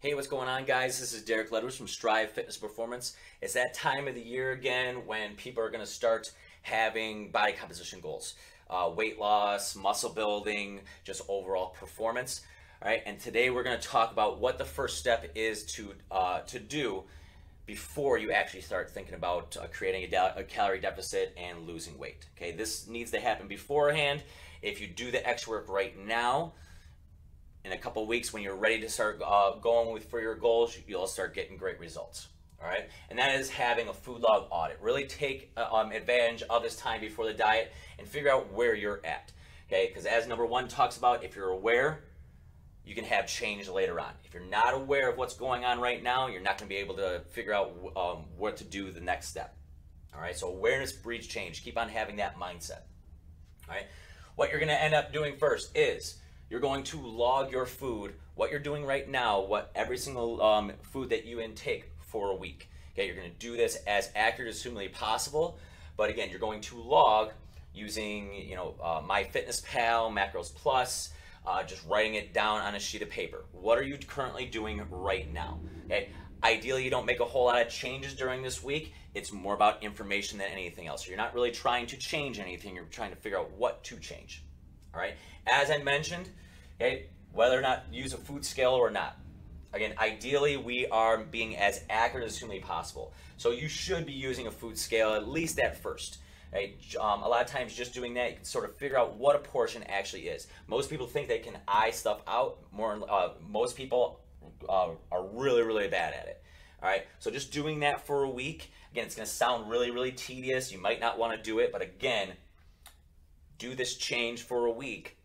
Hey, what's going on, guys? This is Derek Ledwers from Strive Fitness Performance. It's that time of the year again when people are going to start having body composition goals, weight loss, muscle building, just overall performance. All right, and today we're going to talk about what the first step is to do before you actually start thinking about creating a calorie deficit and losing weight. Okay, this needs to happen beforehand. If you do the X work right now, in a couple weeks when you're ready to start going for your goals, you'll start getting great results. All right, and that is having a food log audit. Really take advantage of this time before the diet and figure out where you're at. Okay, because as number one talks about, if you're aware, you can have change later on. If you're not aware of what's going on right now, you're not going to be able to figure out what to do the next step. All right, so awareness breeds change. Keep on having that mindset. All right, what you're going to end up doing first is you're going to log your food, what you're doing right now, what every single food that you intake for a week. Okay, you're going to do this as accurate as humanly possible, but again, you're going to log using MyFitnessPal, Macros Plus, just writing it down on a sheet of paper. What are you currently doing right now? Okay, ideally you don't make a whole lot of changes during this week. It's more about information than anything else. You're not really trying to change anything. You're trying to figure out what to change. All right, as I mentioned, okay, whether or not use a food scale or not. Again, ideally we are being as accurate as humanly possible. So you should be using a food scale at least at first. Right? A lot of times just doing that, you can sort of figure out what a portion actually is. Most people think they can eye stuff out. Most people are really, really bad at it. All right, so just doing that for a week, again, it's going to sound really, really tedious. You might not want to do it, but again, do this change for a week.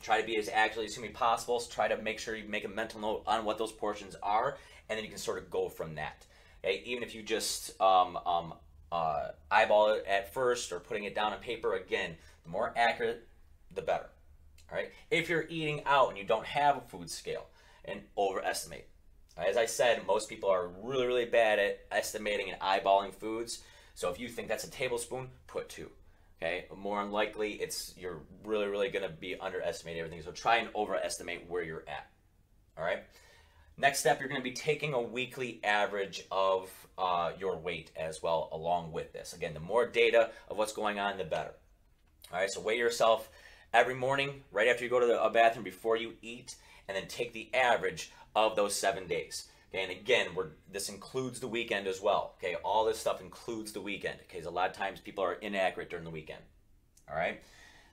Try to be as accurate as humanly possible. So try to make sure you make a mental note on what those portions are, and then you can sort of go from that. Okay? Even if you just eyeball it at first or putting it down on paper, again, the more accurate, the better. All right? If you're eating out and you don't have a food scale, and overestimate. As I said, most people are really, really bad at estimating and eyeballing foods. So if you think that's a tablespoon, put 2. Okay, more than likely, you're really, really going to be underestimating everything. So try and overestimate where you're at. All right. Next step, you're going to be taking a weekly average of your weight as well along with this. Again, the more data of what's going on, the better. All right. So weigh yourself every morning, right after you go to the bathroom, before you eat, and then take the average of those 7 days. Okay, and again, this includes the weekend as well. Okay, all this stuff includes the weekend. Okay, so a lot of times people are inaccurate during the weekend. All right.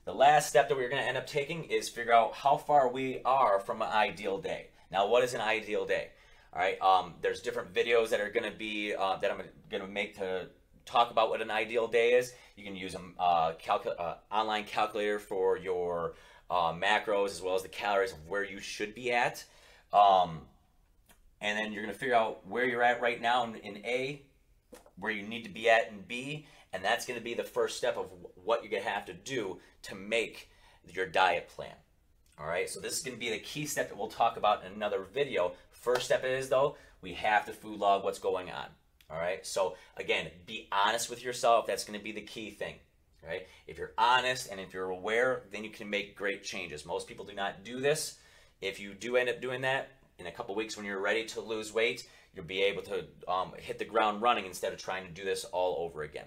The last step that we're going to end up taking is figure out how far we are from an ideal day. Now, what is an ideal day? All right. There's different videos that are going to be that I'm going to make to talk about what an ideal day is. You can use an online calculator for your macros as well as the calories of where you should be at. And then you're going to figure out where you're at right now in A, where you need to be at in B, and that's going to be the first step of what you're going to have to do to make your diet plan. All right, so this is going to be the key step that we'll talk about in another video. First step is, though, we have to food log what's going on. All right, so again, be honest with yourself. That's going to be the key thing. Right? If you're honest and if you're aware, then you can make great changes. Most people do not do this. If you do end up doing that, in a couple weeks when you're ready to lose weight, you'll be able to hit the ground running instead of trying to do this all over again.